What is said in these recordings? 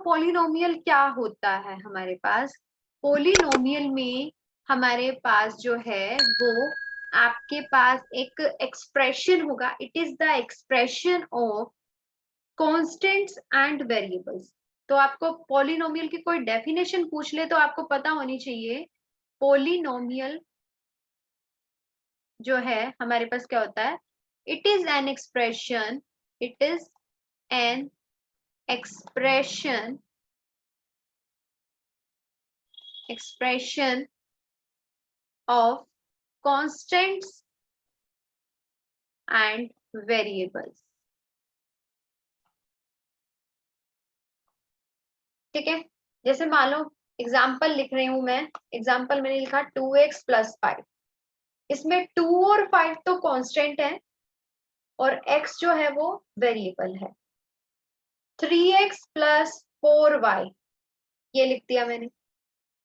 Polynomial क्या होता है हमारे पास? पॉलिनोमियल में हमारे पास जो है वो आपके पास एक एक्सप्रेशन होगा. It is the expression of constants and variables. तो आपको पॉलिनोमियल की कोई डेफिनेशन पूछ ले तो आपको पता होनी चाहिए. पॉलिनोमियल जो है हमारे पास क्या होता है? It is an expression. It is an expression of constants and variables. ठीक है. जैसे मान लो एग्जाम्पल लिख रही हूं मैं. एग्जाम्पल मैंने लिखा 2x प्लस 5. इसमें 2 और 5 तो कांस्टेंट है और x जो है वो वेरिएबल है. 3x प्लस 4y ये लिख दिया मैंने.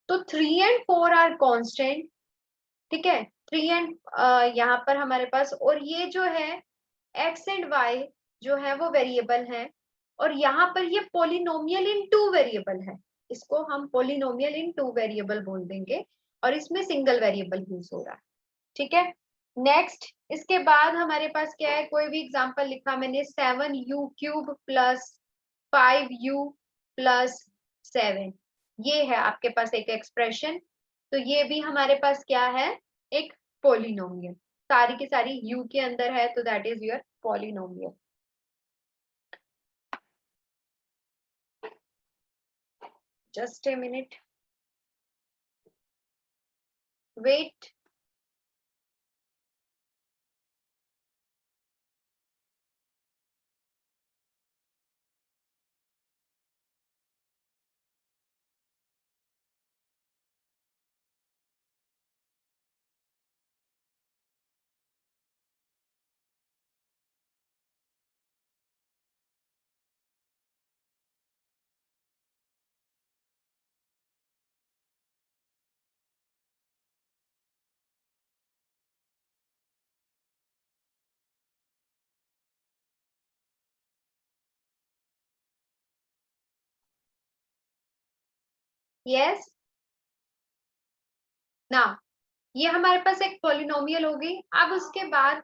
तो 3 एंड 4 आर कांस्टेंट. ठीक है. 3 एंड यहाँ पर हमारे पास, और ये जो है x एंड y जो है वो वेरिएबल है. और यहाँ पर ये पॉलिनोमियल इन 2 वेरिएबल है. इसको हम पॉलिनोमियल इन 2 वेरिएबल बोल देंगे और इसमें सिंगल वेरिएबल यूज हो रहा है. ठीक है. नेक्स्ट इसके बाद हमारे पास क्या है? कोई भी एग्जांपल लिखा मैंने 7u cube plus 5u plus 7. ये है आपके पास एक एक्सप्रेशन. तो ये भी हमारे पास क्या है? एक पॉलिनोमियल. सारी की सारी u के अंदर है तो that is your polynomial. Just a minute, wait. Yes ना, ये हमारे पास एक पॉलिनोमियल होगी. अब उसके बाद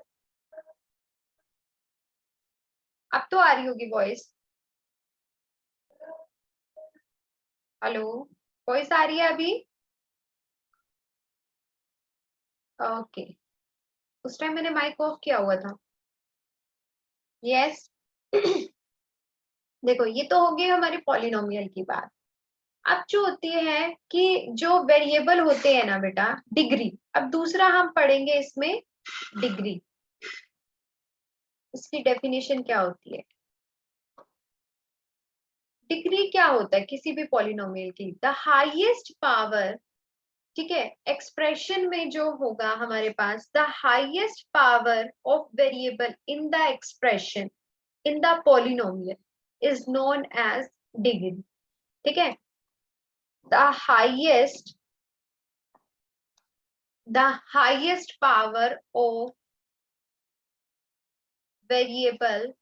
अब तो आ रही होगी वॉइस. हेलो, वॉइस आ रही है अभी? ओके. उस टाइम मैंने माइक ऑफ किया हुआ था. यस. देखो ये तो हो गई हमारी पॉलिनोमियल की बात. अब जो होती है कि जो वेरिएबल होते हैं ना बेटा, डिग्री. अब दूसरा हम पढ़ेंगे इसमें डिग्री. इसकी डेफिनेशन क्या होती है? डिग्री क्या होता है किसी भी पॉलिनोमियल की? The highest power. ठीक है. एक्सप्रेशन में जो होगा हमारे पास the highest power of variable in the expression in the polynomial is known as degree. ठीक है. The highest power of variable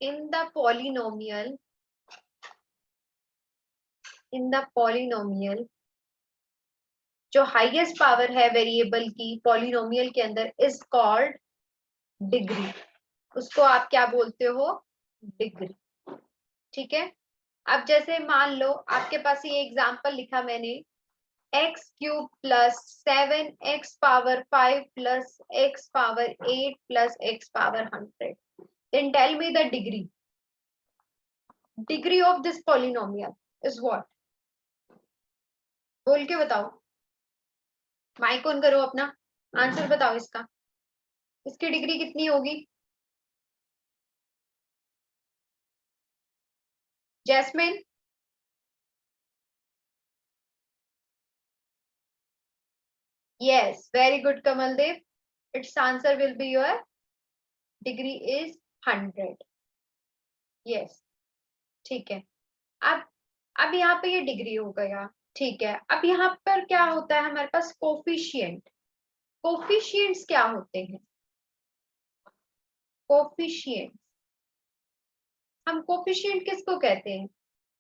in the polynomial जो हाईएस्ट पावर है वेरिएबल की पॉलिनोमियल के अंदर इज कॉल्ड डिग्री. उसको आप क्या बोलते हो? डिग्री. ठीक है. अब जैसे मान लो आपके पास ये एग्जांपल लिखा मैंने, x cube plus 7x power 5 plus x power 8 plus x power 100. then tell me the degree of this polynomial is what? बोल के बताओ. माइक ऑन करो अपना. आंसर बताओ इसका. इसकी डिग्री कितनी होगी? Jasmine. Yes, very good Kamaldev. It's answer will be your degree is 100. Yes. ठीक है. अब अब यहाँ पे ये डिग्री हो गया. ठीक है. अब यहाँ पर क्या होता है हमारे पास? कोफिशिएंट. कोफिशिएंट्स क्या होते हैं? कोफिशिएंट हम कोफिशिएंट किसको कहते हैं?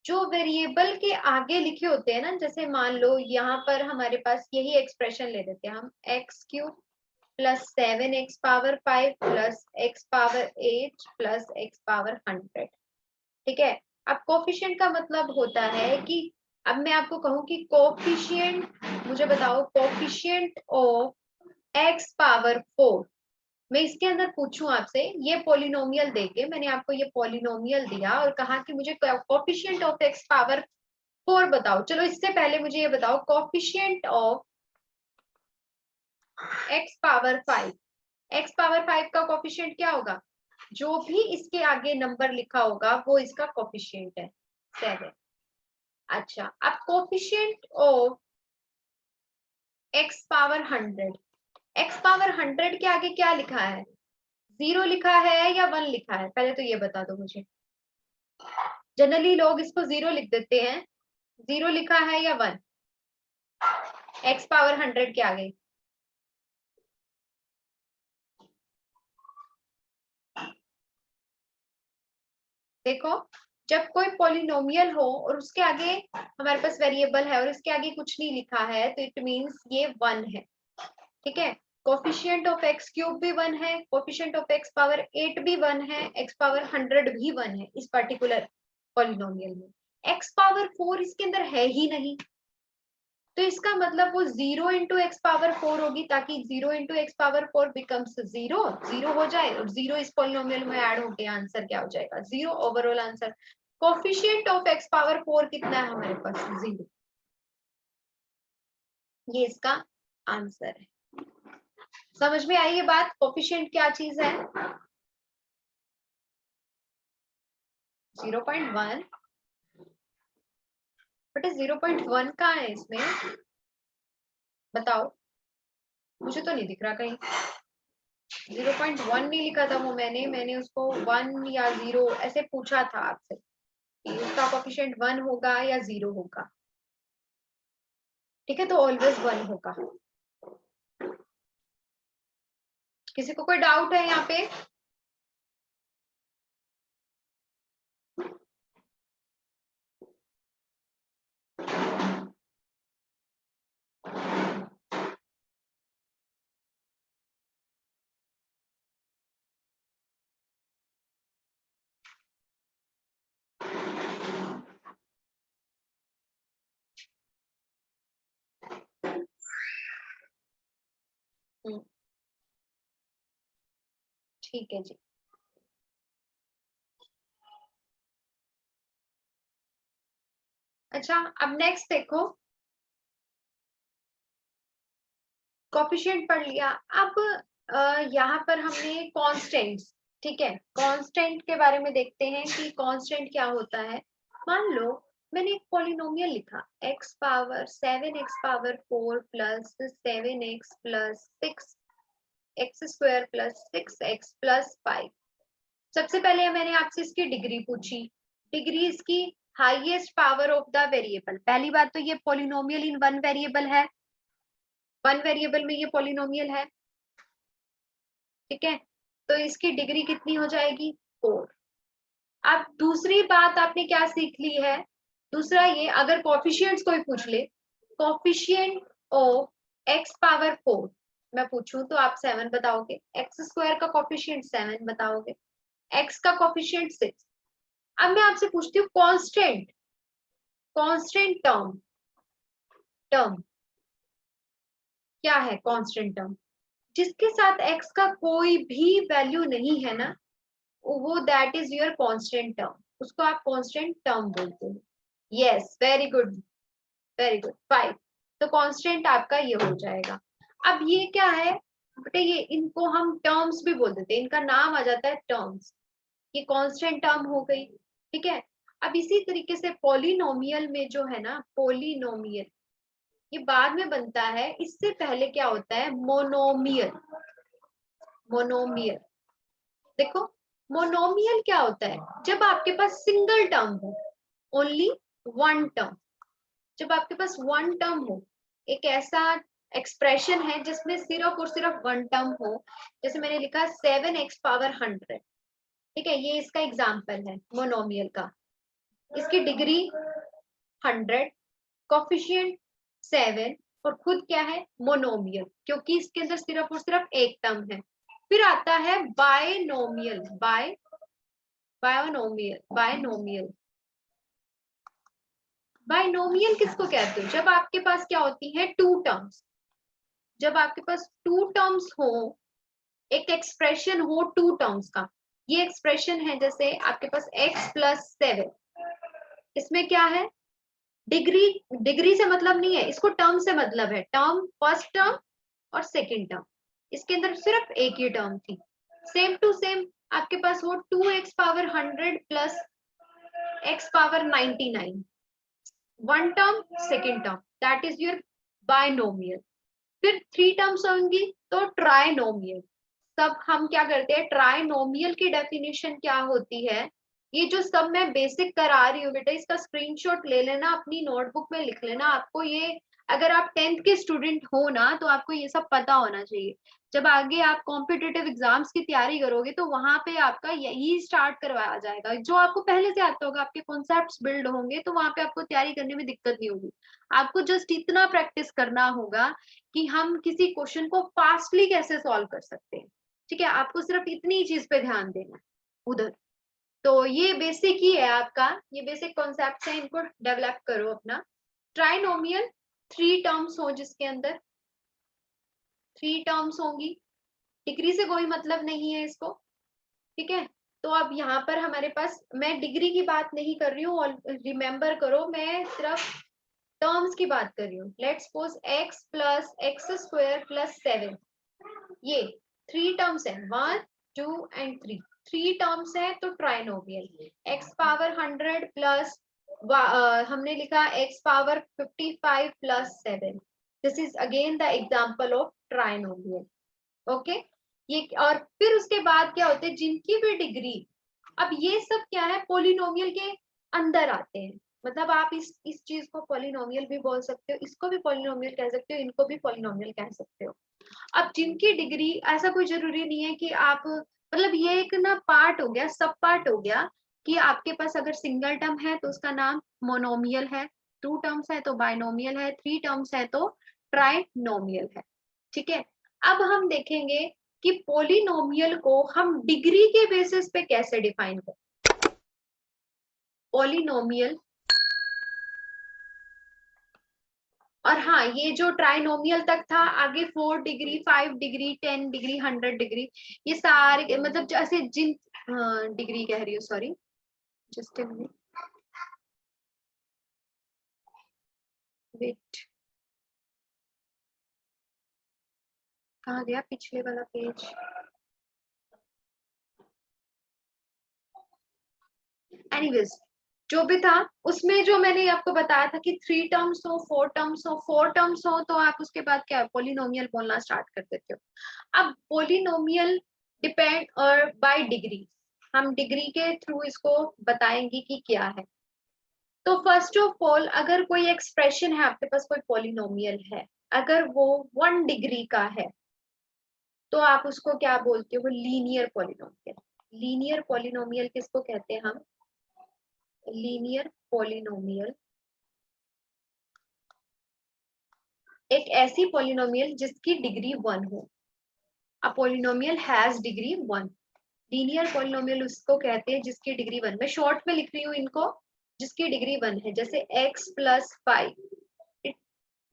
जो वेरिएबल के आगे लिखे होते हैं ना, जैसे मान लो यहाँ पर हमारे पास यही एक्सप्रेशन ले लेते हैं हम, x cube plus 7x power 5 plus x power 8 plus x power 100। ठीक है, अब कोफिशिएंट का मतलब होता है कि अब मैं आपको कहूं कि कोफिशिएंट, मुझे बताओ कोफिशिएंट ऑफ x पावर 4, मैं इसके अंदर पूछूं आपसे, ये पॉलिनोमियल देके मैंने आपको ये पॉलिनोमियल दिया और कहा कि मुझे कोफिशिएंट ऑफ x पावर 4 बताओ। चलो इससे पहले मुझे ये बताओ coefficient of x power 5, x power 5 का कोफिशिएंट क्या होगा? जो भी इसके आगे नंबर लिखा होगा वो इसका कोफिशिएंट है, 7। अच्छा, अब coefficient of x power 100, x power 100 के आगे क्या लिखा है? 0 लिखा है या 1 लिखा है? पहले तो ये बता दो मुझे। जनरली लोग इसको 0 लिख देते हैं, 0 लिखा है या 1 x पावर 100 के आगे? देखो, जब कोई पॉलिनोमियल हो और उसके आगे हमारे पास वेरिएबल है और इसके आगे कुछ नहीं लिखा है तो इट मींस ये 1 है। ठीक है, कोफिशिएंट ऑफ x क्यूब भी 1 है, कोफिशिएंट ऑफ x पावर 8 भी 1 है, x पावर 100 भी 1 है इस पर्टिकुलर पॉलिनोमियल में। x पावर 4 इसके अंदर है ही नहीं, तो इसका मतलब वो 0 इंटू एक्स पावर 4 होगी, ताकि 0 इंटू एक्स पावर 4 बिकम्स 0, 0 हो जाए और 0 इस पॉलिनोमियल में ऐड होके आंसर क्या हो जाएगा? 0 overall answer. Coefficient of x power 4 कितना है हमारे पास? 0। ये इसका आंसर है। समझ में आई ये बात, कोफिशिएंट क्या चीज है? 0.1, बट 0.1 कहाँ है इसमें? बताओ, मुझे तो नहीं दिख रहा कहीं। 0.1 नहीं लिखा था वो, मैंने उसको 1 या 0 ऐसे पूछा था आपसे कि उसका कोफिशिएंट 1 होगा या 0 होगा। ठीक है, तो ऑलवेज 1 होगा। किसी को कोई डाउट है यहाँ पे? ठीक है जी। अच्छा, अब नेक्स्ट देखो, कोफिशिएंट पढ़ लिया। अब यहाँ पर हमने कांस्टेंट्स, ठीक है, कांस्टेंट के बारे में देखते हैं कि कांस्टेंट क्या होता है। मान लो मैंने एक पॉलिनोमियल लिखा, x power 7x power 4 plus 7x plus 6x square plus 6x plus 5। सबसे पहले मैंने आपसे इसकी डिग्री पूछी, डिग्री इसकी highest power of the variable. पहली बात तो ये पॉलिनोमियल इन वन वेरिएबल है, वन वेरिएबल में ये पॉलिनोमियल है। ठीक है, तो इसकी डिग्री कितनी हो जाएगी? 4। अब दूसरी बात आपने क्या सीख ली है? दूसरा ये, अगर कोफिशिएंट्स कोई पूछ ले, कोफिशिएंट ऑफ x पावर 4 मैं पूछूं तो आप 7 बताओगे, x स्क्वायर का कोफिशिएंट 7 बताओगे, x का कोफिशिएंट 6। अब मैं आपसे पूछती हूँ कांस्टेंट, कांस्टेंट टर्म, टर्म क्या है? कांस्टेंट टर्म जिसके साथ x का कोई भी वैल्यू नहीं है ना, वो that is your constant term, उसको आप कांस्टेंट टर्म बोलते हो। Yes, very good, very good, 5। तो कांस्टेंट आपका ये हो जाएगा। अब ये क्या है बेटे? ये इनको हम टर्म्स भी बोल देते हैं, इनका नाम आ जाता है टर्म्स। ये कांस्टेंट टर्म हो गई। ठीक है, अब इसी तरीके से पॉलिनोमियल में जो है ना, पॉलिनोमियल ये बाद में बनता है, इससे पहले क्या होता है? मोनोमियल। मोनोमियल, देखो मोनोमियल क्या होता है? जब आपके पास सिंगल टर्म हो, ओनली वन टर्म, जब आपके पास वन टर्म हो, एक ऐसा एक्सप्रेशन है जिसमें सिर्फ और सिर्फ वन टर्म हो। जैसे मैंने लिखा 7x पावर 100, ठीक है, ये इसका एग्जाम्पल है मोनोमियल का। इसकी डिग्री 100, कोफिशिएंट 7 और खुद क्या है मोनोमियल, क्योंकि इसके अंदर सिर्फ और सिर्फ एक टर्म है। फिर आता है बायनोमियल, बायनोमियल। बायनोमियल किसको कहते हो? जब आपके पास क्या होती है टू टर्म्स, जब आपके पास टू टर्म्स हो, एक एक्सप्रेशन हो टू टर्म्स का। ये एक्सप्रेशन है जैसे आपके पास x+7, इसमें क्या है डिग्री, डिग्री से मतलब नहीं है इसको, टर्म से मतलब है, टर्म फर्स्ट टर्म और सेकंड टर्म, इसके अंदर सिर्फ एक ही टर्म थी। सेम टू सेम आपके पास वो 2x⁻100 plus x⁻99, one term second term, that is your binomial. फिर 3 टर्म्स होंगी तो ट्राइनोमियल। सब हम क्या करते हैं, ट्राइनोमियल की डेफिनेशन क्या होती है, ये जो सब मैं बेसिक करा रही हूँ बेटा, इसका स्क्रीनशॉट ले लेना, अपनी नोटबुक में लिख लेना। आपको ये, अगर आप 10th के स्टूडेंट हो ना, तो आपको ये सब पता होना चाहिए। जब आगे आप कॉम्पिटिटिव एग्जाम्स की तैयारी करोगे तो वहां पे आपका यही स्टार्ट करवाया जाएगा, जो आपको पहले से आता होगा, आपके कॉन्सेप्ट्स बिल्ड होंगे, तो वहां पे आपको तैयारी करने में दिक्कत नहीं होगी। आपको जस्ट इतना प्रैक्टिस करना होगा कि हम किसी क्वेश्चन को फास्टली कैसे सॉल्व कर सकते हैं। ठीक है, आपको सिर्फ इतनी चीज पे ध्यान देना है उधर। तो ये बेसिक ही है आपका, ये बेसिक कॉन्सेप्ट है, इनको डेवलप करो अपना। ट्राइनोमियल 3 टर्म्स हो, जिसके अंदर 3 टर्म्स होंगी, डिग्री से कोई मतलब नहीं है इसको। ठीक है, तो अब यहाँ पर हमारे पास, मैं डिग्री की बात नहीं कर रही हूँ, और रिमेम्बर करो मैं सिर्फ टर्म्स की बात कर रही हूँ। लेट्स सपोज x+x² + 7, ये 3 टर्म्स है, 1 2 एंड 3, 3 टर्म्स है तो ट्राइनोमियल। x⁻100 प्लस हमने लिखा x⁻55 + 7, this is again the example of trinomial. Okay, ये और फिर उसके बाद क्या होते हैं, जिनकी भी डिग्री, अब ये सब क्या है पॉलिनोमियल के अंदर आते हैं। मतलब आप इस चीज को पॉलिनोमियल भी बोल सकते हो, इसको भी पॉलिनोमियल कह सकते हो, इनको भी पॉलिनोमियल कह सकते हो। अब जिनकी डिग्री, ऐसा कोई जरूरी नहीं है कि आप, मतलब ये एक ना पार्ट हो गया, सब पार्ट हो गया, कि आपके पास अगर सिंगल टर्म है तो उसका नाम मोनोमियल है, 2 टर्म्स है तो बायनोमियल है, 3 टर्म्स है तो ट्राइनोमियल है। ठीक है, अब हम देखेंगे कि पॉलिनोमियल को हम डिग्री के बेसिस पे कैसे डिफाइन करें। पॉलिनोमियल, और हाँ ये जो ट्राइनोमियल तक था, आगे 4 डिग्री 5 डिग्री 10 डिग्री 100 डिग्री, ये सारे मतलब जैसे जिन, डिग्री कह रही हूँ, sorry, just a minute, wait, कहाँ गया पिछले वाला पेज। एनीवेज, जो भी था उसमें, जो मैंने आपको बताया था कि 3 टर्म्स हो, 4 टर्म्स हो, 4 टर्म्स हो, तो आप उसके बाद क्या पॉलिनोमियल बोलना स्टार्ट कर देते हो। अब पॉलिनोमियल डिपेंड और बाय डिग्री, हम डिग्री के थ्रू इसको बताएंगे कि क्या है। तो फर्स्ट ऑफ ऑल, अगर कोई एक्सप्रेशन है आपके पास, कोई पॉलिनोमियल है, अगर वो 1 डिग्री का है, तो आप उसको क्या बोलते हो, लीनियर पॉलिनोमियल। लीनियर पॉलिनोमियल किसको कहते हैं हम, लीनियर पॉलिनोमियल एक ऐसी पॉलिनोमियल जिसकी डिग्री 1 हो। A polynomial has degree 1। Linear polynomial उसको कहते हैं जिसकी डिग्री 1, मैं शॉर्ट में लिख रही हूँ इनको, जिसकी डिग्री 1 है। जैसे x+5,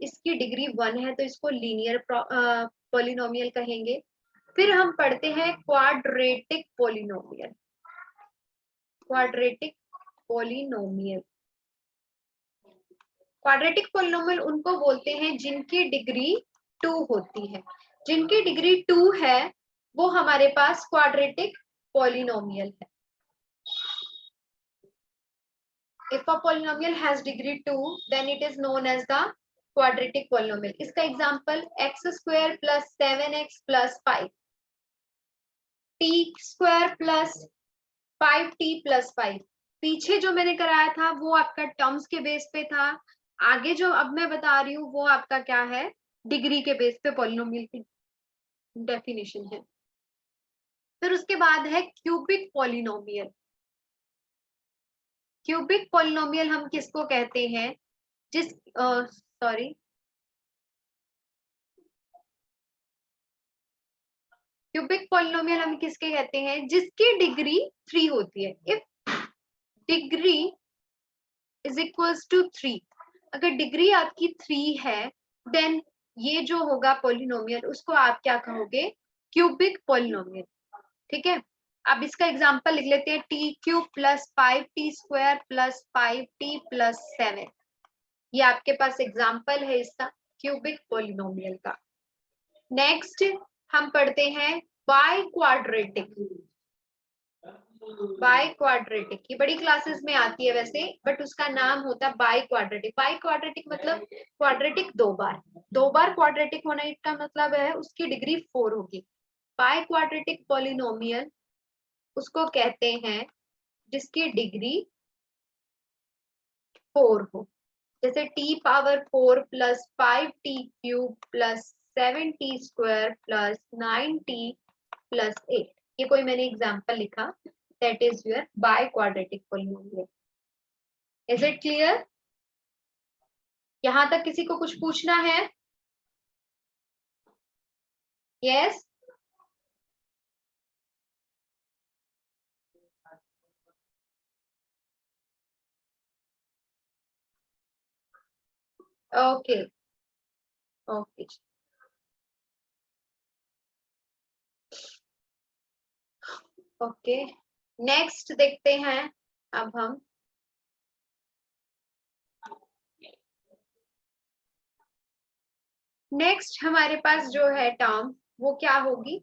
इसकी डिग्री 1 है तो इसको लीनियर पॉलिनोमियल कहेंगे। फिर हम पढ़ते हैं quadratic polynomial. Quadratic polynomial, quadratic polynomial उनको बोलते हैं जिनकी डिग्री 2 होती है। जिनकी डिग्री 2 है वो हमारे पास क्वाड्रेटिक पॉलिनोमियल है। If a polynomial has degree 2, then it is known as the quadratic polynomial. इसका example x² + 7x + 5, t² + 5t + 5। पीछे जो मैंने कराया था वो आपका टर्म्स के बेस पे था, आगे जो अब मैं बता रही हूँ वो आपका क्या है, डिग्री के बेस पे पॉलिनोमियल की डेफिनेशन है। फिर उसके बाद है क्यूबिक पॉलिनोमियल। क्यूबिक पॉलिनोमियल हम किसको कहते हैं? जिस सॉरी, क्यूबिक पॉलिनोमियल हम किसके कहते हैं? जिसकी डिग्री 3 होती है। If degree is equals to 3, अगर डिग्री आपकी 3 है, देन ये जो होगा पॉलिनोमियल, उसको आप क्या कहोगे? Cubic polynomial. ठीक है, अब इसका एग्जांपल लिख लेते हैं। T cube plus 5t² plus 5t plus 7, ये आपके पास एग्जांपल है इसका क्यूबिक पॉलिनोमियल का। नेक्स्ट हम पढ़ते हैं बाई क्वाड्रेटिक। बाई क्वाड्रेटिक ये बड़ी क्लासेस में आती है वैसे, बट उसका नाम होता है बाई क्वाड्रेटिक। बाई क्वाड्रेटिक मतलब क्वाड्रेटिक दो बार क्वाड्रेटिक होने का मतलब है उसकी डिग्री 4 होगी। बाई क्वाड्रेटिक पॉलिनोमियल उसको कहते हैं जिसकी डिग्री 4 हो। जैसे t⁴ plus 5t³ plus 7t² plus 9t plus 8, ये कोई मैंने एग्जांपल लिखा, that is your by quadratic polynomial. Is it clear? यहां तक किसी को कुछ पूछना है? Yes? Okay okay, okay. Next देखते हैं अब हम। नेक्स्ट हमारे पास जो है टर्म वो क्या होगी?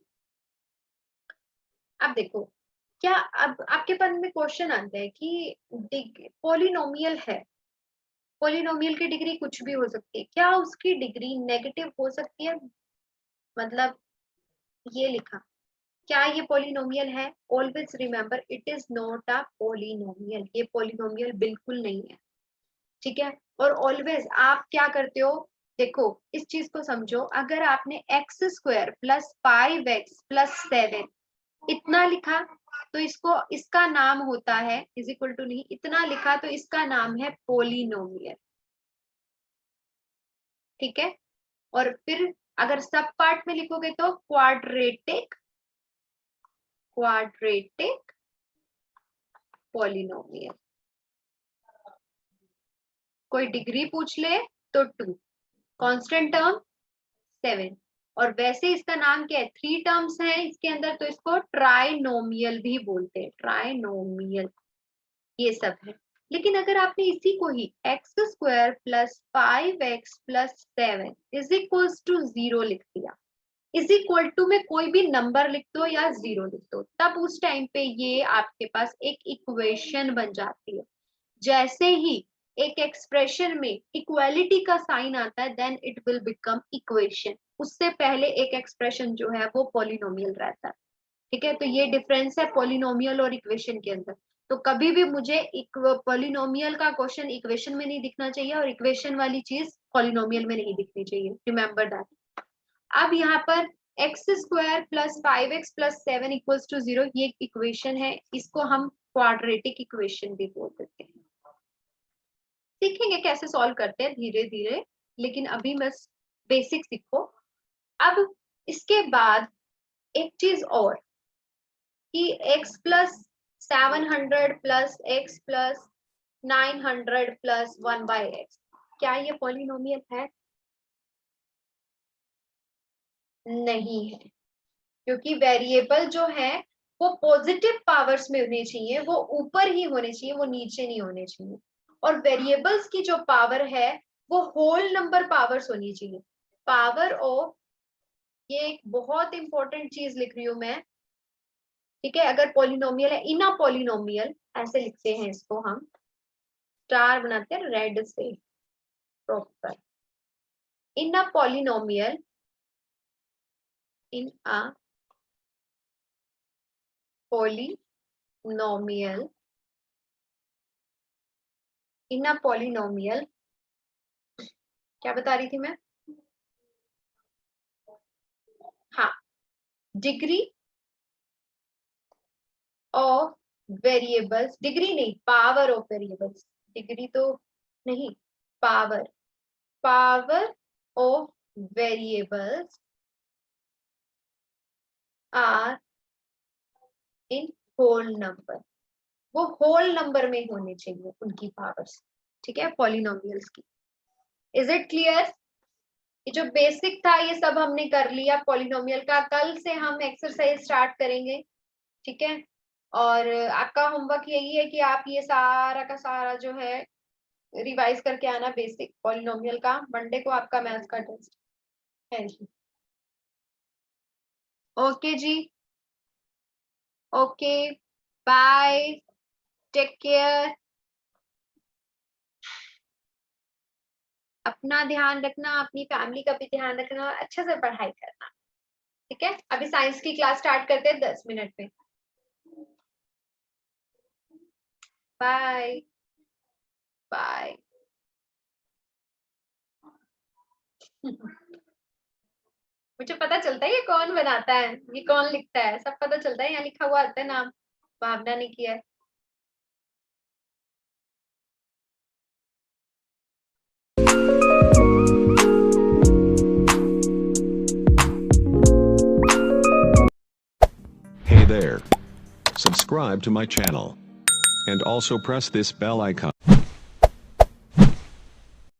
अब देखो, क्या अब आपके मन में क्वेश्चन आता है कि पॉलिनोमियल है, पॉलिनोमियल की डिग्री कुछ भी हो सकती है, क्या उसकी डिग्री नेगेटिव हो सकती है? मतलब ये लिखा, क्या ये पॉलिनोमियल है? Always remember it is not a polynomial, ये पॉलिनोमियल बिल्कुल नहीं है। ठीक है, और ऑलवेज आप क्या करते हो, देखो इस चीज को समझो, अगर आपने x² प्लस 5x प्लस 7 इतना लिखा, तो इसको इसका नाम होता है इज इक्वल टू, नहीं इतना लिखा तो इसका नाम है पॉलिनोमियल। ठीक है, और फिर अगर सब पार्ट में लिखोगे तो क्वाड्रेटिक, क्वाड्रेटिक पॉलिनोमियल। कोई डिग्री पूछ ले तो 2, कांस्टेंट टर्म 7, और वैसे इसका नाम क्या है? 3 टर्म्स है इसके अंदर, तो इसको ट्राइनोमियल भी बोलते हैं, ट्राइनोमियल ये सब है। लेकिन अगर आपने इसी को ही x² plus 5x plus 7 is equals to 0 लिख दिया, इज इक्वल टू में कोई भी नंबर लिख दो या 0 लिख दो, तब उस टाइम पे ये आपके पास एक इक्वेशन बन जाती है। जैसे ही एक एक्सप्रेशन में इक्वालिटी का साइन आता है, then it will become equation. उससे पहले एक एक्सप्रेशन जो है वो पॉलिनोमियल रहता है। ठीक है, तो ये डिफरेंस है पॉलिनोमियल और इक्वेशन के अंदर। तो कभी भी मुझे पॉलिनोमियल का क्वेश्चन इक्वेशन में नहीं दिखना चाहिए, और इक्वेशन वाली चीज पॉलिनोमियल में नहीं दिखनी चाहिए, रिमेंबर दैट। अब यहाँ पर x² plus 5x plus 7 equals to 0, ये इक्वेशन है, इसको हम क्वाड्रेटिक इक्वेशन भी बोल देते हैं। सीखेंगे कैसे सॉल्व करते हैं धीरे धीरे, लेकिन अभी बस बेसिक सीखो। अब इसके बाद एक चीज और, कि x plus 700 plus x plus 900 plus 1/x, क्या ये पॉलिनोमियल है? नहीं है, क्योंकि वेरिएबल जो है वो पॉजिटिव पावर्स में होने चाहिए, वो ऊपर ही होने चाहिए, वो नीचे नहीं होने चाहिए। और वेरिएबल्स की जो पावर है वो होल नंबर पावर्स होनी चाहिए। पावर ऑफ, ये एक बहुत इंपॉर्टेंट चीज लिख रही हूं मैं। ठीक है, अगर पॉलिनोमियल है, इन अ पॉलिनोमियल ऐसे लिखते हैं इसको हम, स्टार बनाते हैं रेड से proper. In a polynomial, in a polynomial, in a polynomial, क्या बता रही थी मैं? हाँ, डिग्री ऑफ वेरिएबल्स, डिग्री नहीं, पावर ऑफ वेरिएबल्स, डिग्री तो नहीं, power, power of variables are in whole number, वो होल नंबर में होने चाहिए उनकी पावर्स, ठीक है, पॉलिनोमियल्स की। Is it clear? ये जो बेसिक था ये सब हमने कर लिया पॉलिनोमियल का। कल से हम एक्सरसाइज स्टार्ट करेंगे, ठीक है। और आपका होमवर्क यही है कि आप ये सारा का सारा जो है रिवाइज करके आना बेसिक पॉलिनोमियल का। मंडे को आपका मैथ्स का टेस्ट है जी। ओके जी, ओके, बाय, टेक केयर, अपना ध्यान रखना, अपनी फैमिली का भी ध्यान रखना, अच्छे से पढ़ाई करना, ठीक है। अभी साइंस की क्लास स्टार्ट करते हैं 10 मिनट में। Bye bye. मुझे पता चलता है ये कौन बनाता है, ये कौन लिखता है, सब पता चलता है, यहाँ लिखा हुआ आता है नाम, भावना ने किया है। Hey there. Subscribe to my channel. And also press this bell icon.